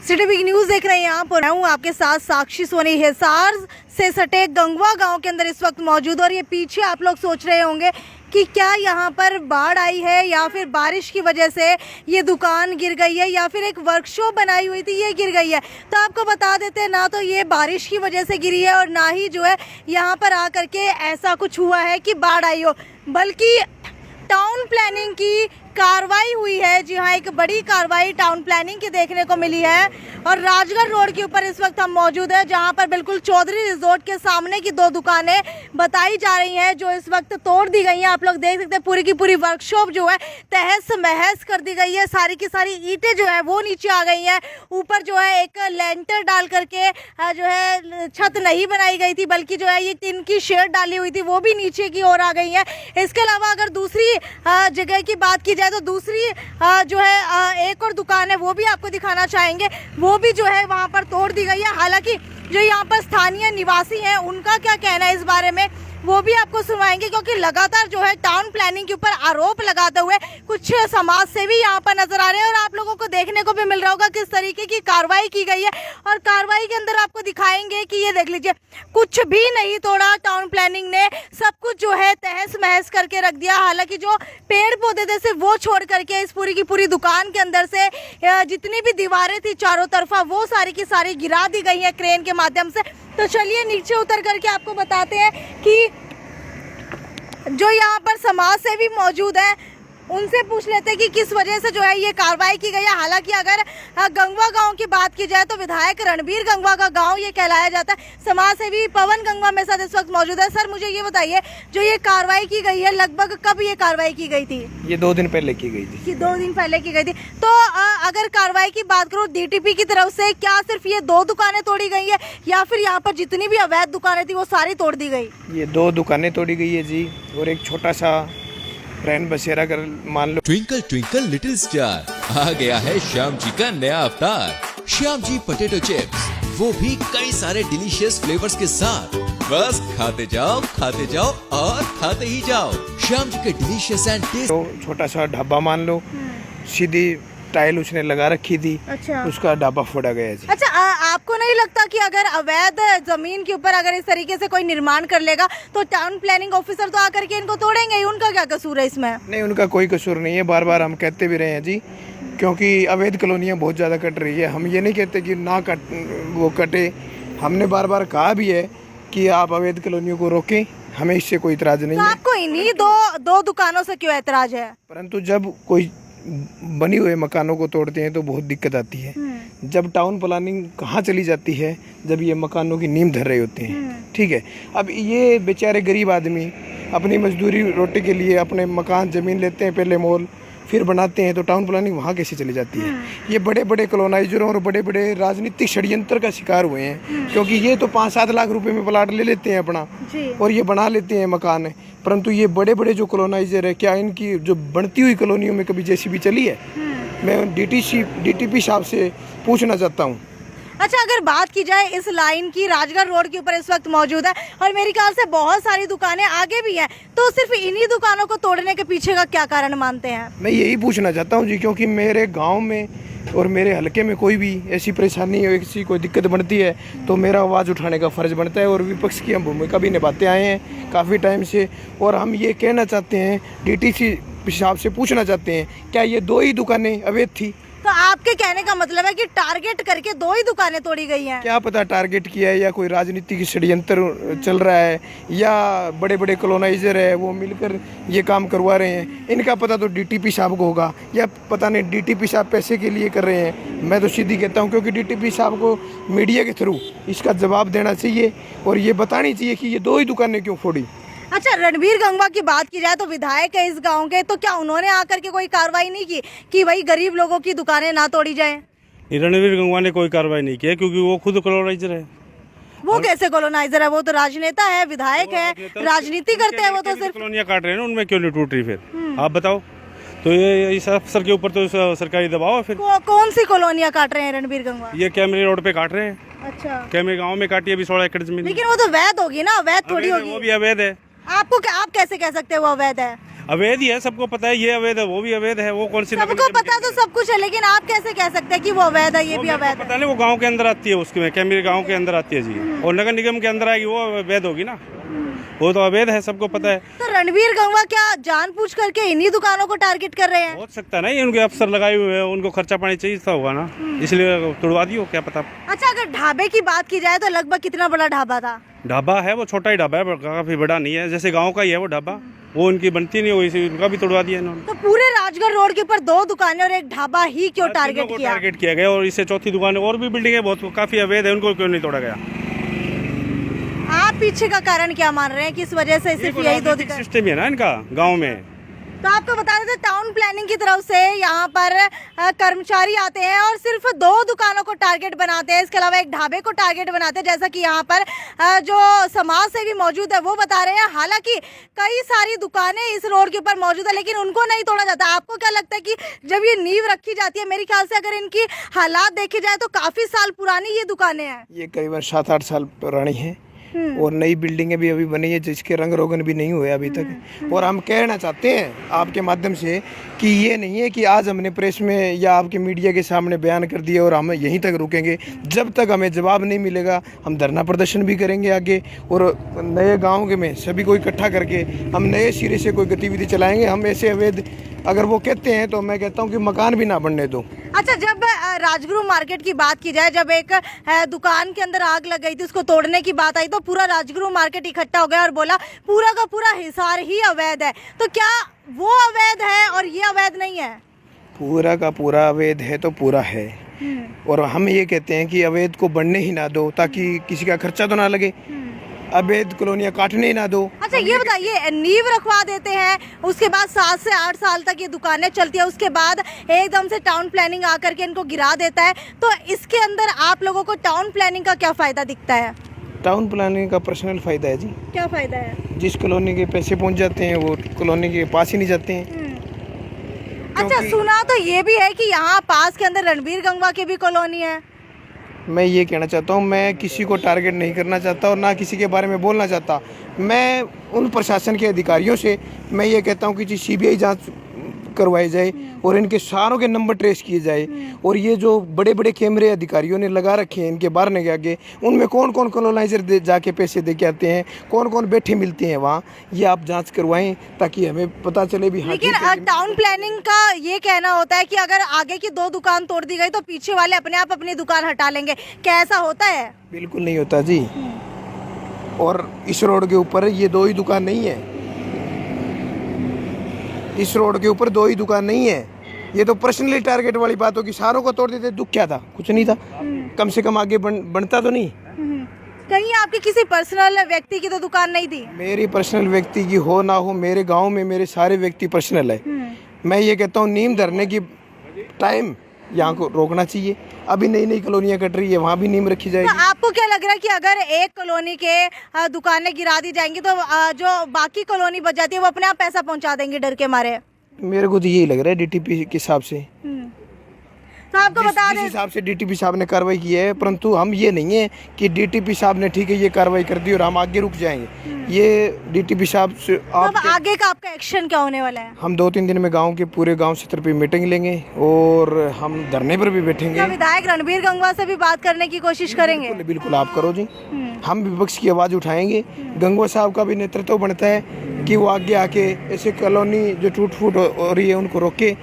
City big news देख रहे हैं यहाँ पर हूँ आपके साथ साक्षी सोनी। हिसार से सटे गंगवा गांव के अंदर इस वक्त मौजूद। और ये पीछे आप लोग सोच रहे होंगे कि क्या यहाँ पर बाढ़ आई है या फिर बारिश की वजह से ये दुकान गिर गई है या फिर एक वर्कशॉप बनाई हुई थी ये गिर गई है। तो आपको बता देते हैं, ना तो ये बारिश की वजह से गिरी है और ना ही जो है यहाँ पर आकर के ऐसा कुछ हुआ है कि बाढ़ आई हो, बल्कि टाउन प्लानिंग की कार्रवाई हुई है। जी हाँ, एक बड़ी कार्रवाई टाउन प्लानिंग की देखने को मिली है। और राजगढ़ रोड के ऊपर इस वक्त हम मौजूद हैं, जहां पर बिल्कुल चौधरी रिजॉर्ट के सामने की दो दुकानें बताई जा रही हैं जो इस वक्त तोड़ दी गई हैं। आप लोग देख सकते हैं पूरी की पूरी वर्कशॉप जो है तहस महस कर दी गई है। सारी की सारी ईंटें जो है वो नीचे आ गई हैं। ऊपर जो है एक लेंटर डाल करके जो है छत नहीं बनाई गई थी, बल्कि जो है ये टिन की शेड डाली हुई थी वो भी नीचे की ओर आ गई है। इसके अलावा अगर दूसरी जगह की बात की जाए तो दूसरी जो है एक और दुकान है वो भी आपको दिखाना चाहेंगे, वो भी जो है वहां पर तोड़ दी गई है। हालांकि जो यहाँ पर स्थानीय निवासी हैं उनका क्या कहना है इस बारे में वो भी आपको सुनवाएंगे, क्योंकि लगातार जो है टाउन प्लानिंग के ऊपर आरोप लगाते हुए कुछ समाज सेवी यहाँ पर नजर आ रहे हैं। और आप लोगों को देखने को भी मिल रहा होगा किस तरीके की कार्रवाई की गई है। और कार्रवाई के अंदर आपको दिखाएंगे कि ये देख लीजिए, कुछ भी नहीं तोड़ा टाउन प्लानिंग ने, सब कुछ जो है तहस महस करके रख दिया। हालांकि जो पेड़ पौधे थे सिर्फ वो छोड़ करके इस पूरी की पूरी दुकान के अंदर से जितनी भी दीवारें थी चारों तरफा वो सारी की सारी गिरा दी गई है क्रेन के माध्यम से। तो चलिए नीचे उतर करके आपको बताते हैं कि जो यहाँ पर समाज सेवी मौजूद है उनसे पूछ लेते हैं कि किस वजह से जो है ये कार्रवाई की गई है। हालांकि अगर गंगवा गांव की बात की जाए तो विधायक रणबीर गंगवा का गांव ये कहलाया जाता है। समाज सेवी पवन गंगवा मेरे साथ इस वक्त मौजूद है। सर मुझे ये बताइए, जो ये कार्रवाई की गई है लगभग कब ये कार्रवाई की गई थी? ये 2 दिन पहले की गई थी। 2 दिन पहले की गई थी। तो अगर कार्रवाई की बात करूँ डीटीपी की तरफ से, क्या सिर्फ ये 2 दुकानें तोड़ी गई है या फिर यहाँ पर जितनी भी अवैध दुकानें थी वो सारी तोड़ दी गई? ये 2 दुकानें तोड़ी गई है जी, और एक छोटा सा रैन बसेरा कर मान लो। ट्विंकल ट्विंकल लिटिल स्टार, आ गया है श्याम जी का नया अवतार। श्याम जी पोटैटो चिप्स, वो भी कई सारे डिलीशियस फ्लेवर्स के साथ। बस खाते जाओ और खाते ही जाओ। श्याम जी के डिलीशियस एंड टेस्ट। तो छोटा सा ढाबा मान लो, सीधी टाइल उसने लगा रखी थी। अच्छा। उसका ढाबा फोड़ा गया जी। अच्छा, आपको नहीं लगता कि अगर अवैध जमीन के ऊपर अगर इस तरीके से कोई निर्माण कर लेगा तो टाउन प्लानिंग ऑफिसर तो आकर के इनको तोड़ेंगे ही? उनका क्या कसूर है इसमें? नहीं, उनका कोई कसूर नहीं है, बार बार हम कहते भी रहे हैं जी, क्योंकि अवैध कॉलोनियाँ बहुत ज़्यादा कट रही है। हम ये नहीं कहते कि ना वो कटे, हमने बार बार कहा भी है कि आप अवैध कॉलोनियों को रोकें, हमें इससे कोई इतराज नहीं तो है। आपको इन्हीं दो दुकानों से क्यों ऐतराज है? परंतु जब कोई बनी हुए मकानों को तोड़ते हैं तो बहुत दिक्कत आती है। जब टाउन प्लानिंग कहाँ चली जाती है, जब ये मकानों की नींव धर रहे होते हैं, ठीक है। अब ये बेचारे गरीब आदमी अपनी मजदूरी रोटी के लिए अपने मकान ज़मीन लेते हैं, पहले मोल फिर बनाते हैं, तो टाउन प्लानिंग वहाँ कैसे चली जाती है? ये बड़े बड़े कॉलोनाइजरों और बड़े बड़े राजनीतिक षड्यंत्र का शिकार हुए हैं, क्योंकि ये तो 5-7 लाख रुपए में प्लाट ले लेते हैं अपना और ये बना लेते हैं मकान। परंतु ये बड़े बड़े जो कॉलोनाइजर है, क्या इनकी जो बनती हुई कॉलोनियों में कभी जेसीबी चली है? मैं डीटीपी साहब से पूछना चाहता हूँ। अच्छा, अगर बात की जाए इस लाइन की, राजगढ़ रोड के ऊपर इस वक्त मौजूद है और मेरे ख्याल से बहुत सारी दुकानें आगे भी हैं, तो सिर्फ इन्हीं दुकानों को तोड़ने के पीछे का क्या कारण मानते हैं? मैं यही पूछना चाहता हूँ जी, क्योंकि मेरे गांव में और मेरे हलके में कोई भी ऐसी परेशानी या ऐसी कोई दिक्कत बनती है तो मेरा आवाज़ उठाने का फ़र्ज़ बनता है। और विपक्ष की हम भूमिका भी निभाते आए हैं काफ़ी टाइम से। और हम ये कहना चाहते हैं, डीटीसी साहब से पूछना चाहते हैं, क्या ये 2 ही दुकानें अवैध थी? तो आपके कहने का मतलब है कि टारगेट करके 2 ही दुकानें तोड़ी गई हैं? क्या पता टारगेट किया है या कोई राजनीतिक षड्यंत्र चल रहा है या बड़े बड़े कॉलोनाइजर है वो मिलकर ये काम करवा रहे हैं। इनका पता तो डीटीपी साहब को होगा, या पता नहीं डीटीपी साहब पैसे के लिए कर रहे हैं। मैं तो सीधी कहता हूँ, क्योंकि डीटीपी साहब को मीडिया के थ्रू इसका जवाब देना चाहिए और ये बतानी चाहिए कि ये 2 ही दुकानें क्यों फोड़ी। अच्छा, रणबीर गंगवा की बात की जाए तो विधायक है इस गांव के, तो क्या उन्होंने आकर के कोई कार्रवाई नहीं की कि भाई गरीब लोगों की दुकानें ना तोड़ी जाए? रणबीर गंगवा ने कोई कार्रवाई नहीं की, क्योंकि वो खुद कॉलोनाइजर है। वो कैसे कॉलोनाइजर है? वो तो राजनेता है, विधायक है, राजनीति करते हैं वो तो सिर्फ। कॉलोनियां काट रहे हैं, उनमें क्यों नहीं टूट रही फिर? आप बताओ। तो ये इस अफसर के ऊपर तो सरकारी दबाव है फिर। कौन सी कॉलोनियां काट रहे हैं रणबीर गंगवा? ये कैमरे रोड पे काट रहे हैं। अच्छा, कैमरे गाँव में काटी अभी 16 एकड़ जमीन। लेकिन वो तो वैध होगी ना? अवैध थोड़ी होगी। वो भी अवैध है। आप कैसे कह सकते हैं वो अवैध है? अवैध ही है, सबको पता है ये अवैध है, वो भी अवैध है। वो कौन सी सबको पता तो सब कुछ है, लेकिन आप कैसे कह सकते हैं कि वो अवैध है, ये भी अवैध है? पता नहीं, वो गांव के अंदर आती है, उसके क्या मेरे गांव के अंदर आती है जी, और नगर निगम के अंदर आएगी वो अवैध होगी ना, वो तो अवैध है, सबको पता है। तो रणबीर गंगवा क्या जानबूझ करके इन्हीं दुकानों को टारगेट कर रहे हैं? हो सकता है ना, ये उनके अफसर लगाए हुए हैं, उनको खर्चा पानी चाहिए था होगा ना, इसलिए तोड़वा दियो, क्या पता। अच्छा, अगर ढाबे की बात की जाए तो लगभग कितना बड़ा ढाबा था? ढाबा है वो, छोटा ही ढाबा है, काफी बड़ा नहीं है, जैसे गाँव का ही है वो ढाबा, वो उनकी बनती नहीं हुई, इसी उनका भी तोड़वा दिया इन्होंने। तो पूरे राजगढ़ रोड के ऊपर 2 दुकानें और एक ढाबा ही क्यों टारगेट किया? टारगेट किया गया, और इससे चौथी दुकान और भी बिल्डिंग बहुत काफी अवैध है, उनको क्यों नहीं तोड़ा गया? आप पीछे का कारण क्या मान रहे हैं कि इस वजह से सिर्फ यही 2 दुकान? सिस्टम है ना इनका गाँव में। तो आपको बता देते, टाउन प्लानिंग की तरफ से यहाँ पर कर्मचारी आते हैं और सिर्फ 2 दुकानों को टारगेट बनाते हैं, इसके अलावा एक ढाबे को टारगेट बनाते हैं, जैसा कि यहाँ पर जो समाज सेवी मौजूद है वो बता रहे हैं। हालांकि कई सारी दुकानें इस रोड के ऊपर मौजूद है, लेकिन उनको नहीं तोड़ा जाता। आपको क्या लगता है कि जब ये नींव रखी जाती है, मेरे ख्याल से अगर इनकी हालात देखे जाए तो काफी साल पुरानी ये दुकानें हैं? ये करीबन 7-8 साल पुरानी है, और नई बिल्डिंगें भी अभी बनी है जिसके रंग रोगन भी नहीं हुए अभी तक। और हम कहना चाहते हैं आपके माध्यम से कि ये नहीं है कि आज हमने प्रेस में या आपके मीडिया के सामने बयान कर दिया और हम यहीं तक रुकेंगे। जब तक हमें जवाब नहीं मिलेगा हम धरना प्रदर्शन भी करेंगे आगे, और नए गाँव के में सभी को इकट्ठा करके हम नए सिरे से कोई गतिविधि चलाएंगे। हम ऐसे अवैध अगर वो कहते हैं तो मैं कहता हूँ कि मकान भी ना बनने दो। अच्छा, जब राजगुरु मार्केट की बात की जाए, जब एक दुकान के अंदर आग लग गई थी, उसको तोड़ने की बात आई तो पूरा राजगुरु मार्केट इकट्ठा हो गया और बोला पूरा का पूरा हिसार ही अवैध है। तो क्या वो अवैध है और ये अवैध नहीं है? पूरा का पूरा अवैध है तो पूरा है, और हम ये कहते हैं कि अवैध को बढ़ने ही ना दो, ताकि किसी का खर्चा तो ना लगे, अवैध कॉलोनियाँ काटने ही ना दो। अच्छा, ये बताइए, नींव रखवा देते हैं, उसके बाद 7 से 8 साल तक ये दुकानें चलती है, उसके बाद एकदम से टाउन प्लानिंग आकर के इनको गिरा देता है, तो इसके अंदर आप लोगों को टाउन प्लानिंग का क्या फायदा दिखता है? टाउन प्लानिंग का पर्सनल फायदा है जी। क्या फायदा है? जिस कॉलोनी के पैसे पहुंच जाते हैं वो कॉलोनी के पास ही नहीं जाते हैं। अच्छा, सुना तो ये भी है कि यहाँ पास के अंदर रणबीर गंगवा की भी कॉलोनी है। मैं ये कहना चाहता हूँ, मैं किसी को टारगेट नहीं करना चाहता और ना किसी के बारे में बोलना चाहता। मैं उन प्रशासन के अधिकारियों से मैं ये कहता हूँ कि सीबीआई जांच करवाई जाए और इनके सारों के नंबर ट्रेस किए जाए, और ये जो बड़े बड़े कैमरे अधिकारियों ने लगा रखे हैं इनके बारने के आगे, उनमें कौन कौन कॉलोनाइजर जाके पैसे दे के आते हैं, कौन कौन बैठे मिलते हैं वहाँ, ये आप जांच करवाएं ताकि हमें पता चले भी। हाँ, लेकिन टाउन प्लानिंग का ये कहना होता है कि अगर आगे की 2 दुकान तोड़ दी गई तो पीछे वाले अपने आप अपनी दुकान हटा लेंगे, क्या ऐसा होता है? बिल्कुल नहीं होता जी, और इस रोड के ऊपर ये 2 ही दुकान नहीं है, इस रोड के ऊपर 2 ही दुकान नहीं है। ये तो पर्सनली टारगेट वाली बात होगी, सारों को तोड़ देते, दुख क्या था? कुछ नहीं था, कम से कम आगे बनता तो नहीं। कहीं आपकी किसी पर्सनल व्यक्ति की तो दुकान नहीं थी? मेरी पर्सनल व्यक्ति की हो ना हो, मेरे गांव में मेरे सारे व्यक्ति पर्सनल है। मैं ये कहता हूँ नीम धरने की टाइम यहाँ को रोकना चाहिए। अभी नई नई कॉलोनियाँ कट रही है, वहाँ भी नीम रखी जाएगी। तो आपको क्या लग रहा है कि अगर एक कॉलोनी के दुकानें गिरा दी जाएंगी तो जो बाकी कॉलोनी बच जाती है वो अपने आप पैसा पहुंचा देंगे डर के मारे? मेरे को तो यही लग रहा है डीटीपी के हिसाब से। तो आपको बता दें, जिस हिसाब से डीटीपी साहब ने कार्रवाई की है, परंतु हम ये नहीं है कि डीटीपी साहब ने ठीक है ये कार्रवाई कर दी और हम आगे रुक जाएंगे। ये डीटीपी साहब से अब आगे का आपका एक्शन क्या होने वाला है? हम 2-3 दिन में गांव के पूरे गांव सत्र पे मीटिंग लेंगे और हम धरने पर भी बैठेंगे। विधायक रणबीर गंगवा से भी बात करने की कोशिश करेंगे? बिल्कुल आप करो जी, हम विपक्ष की आवाज़ उठाएंगे। गंगवा साहब का भी नेतृत्व बनता है कि वो आगे आके ऐसे कॉलोनी जो टूट फूट हो रही है उनको रोके,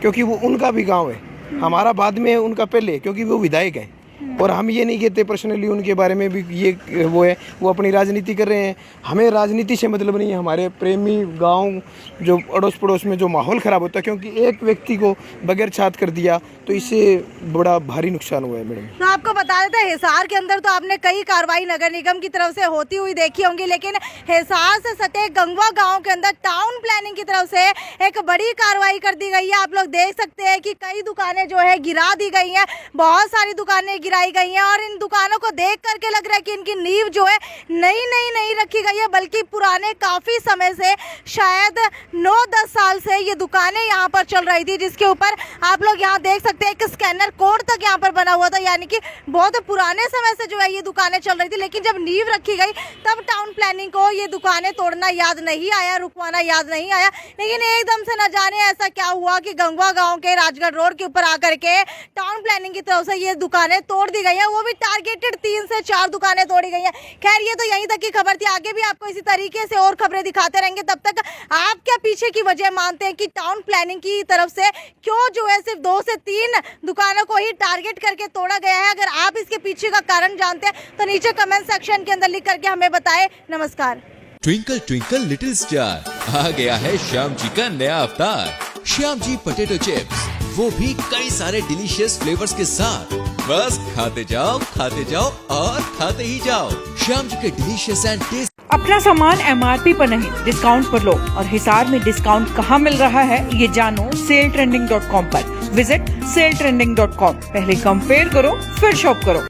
क्योंकि वो उनका भी गांव है, हमारा बाद में है, उनका पहले, क्योंकि वो विधायक है। और हम ये नहीं कहते पर्सनली उनके बारे में भी ये वो है, वो अपनी राजनीति कर रहे हैं, हमें राजनीति से मतलब नहीं है। हमारे प्रेमी गांव जो अड़ोस पड़ोस में जो माहौल ख़राब होता है, क्योंकि एक व्यक्ति को बगैर छात कर दिया तो इससे बड़ा भारी नुकसान हुआ है मैडम। तो आपको बता देते हैं, हिसार के अंदर तो आपने कई कार्रवाई नगर निगम की तरफ से होती हुई देखी होंगी, लेकिन हिसार से सटे गंगवा गाँव के अंदर टाउन प्लानिंग की तरफ से एक बड़ी कार्रवाई कर दी गई है। आप लोग देख सकते हैं कि कई दुकानें जो है गिरा दी गई हैं, बहुत सारी दुकानें गिराई गई हैं और इन दुकानों को देख करके लग रहा है कि इनकी नींव जो है नई नहीं रखी गई है, बल्कि पुराने काफ़ी समय से, शायद 9-10 साल से ये दुकानें यहाँ पर चल रही थी, जिसके ऊपर आप लोग यहाँ देख सकते हैं एक स्कैनर कोड तक यहाँ पर बना हुआ था। यानी कि बहुत पुराने समय से जो है ये दुकानें चल रही थी, लेकिन जब नींव रखी गई तब टाउन प्लानिंग को ये दुकानें तोड़ना याद नहीं आया, रुकवाना याद नहीं आया। लेकिन एकदम से न जाने ऐसा क्या हुआ कि गंगवा गांव के राजगढ़ रोड के ऊपर आकर के टाउन प्लानिंग की तरफ से ये दुकानें तोड़ दी गई हैं, वो भी टारगेटेड 3 से 4 दुकानें तोड़ी गई हैं। खैर ये तो यहीं तक की खबर थी, आगे भी आपको इसी तरीके से और खबरें दिखाते रहेंगे। तब तक आप क्या पीछे की वजह मानते हैं कि टाउन प्लानिंग की तरफ से क्यों जो है सिर्फ 2 से 3 दुकानों को ही टारगेट करके तोड़ा गया है? अगर आप इसके पीछे का कारण जानते हैं तो नीचे कमेंट सेक्शन के अंदर लिख करके हमें बताएं। नमस्कार। ट्विंकल ट्विंकल लिटिल स्टार, आ गया है श्याम जी का नया अवतार। श्याम जी पोटैटो चिप्स, वो भी कई सारे डिलीशियस फ्लेवर्स के साथ। बस खाते जाओ और खाते ही जाओ। श्याम जी के डिलीशियस एंड टेस्ट। अपना सामान MRP पर नहीं, डिस्काउंट पर लो। और हिसार में डिस्काउंट कहाँ मिल रहा है ये जानो saletrending.com पर। Visit saletrending.com। पहले कंपेयर करो फिर शॉप करो।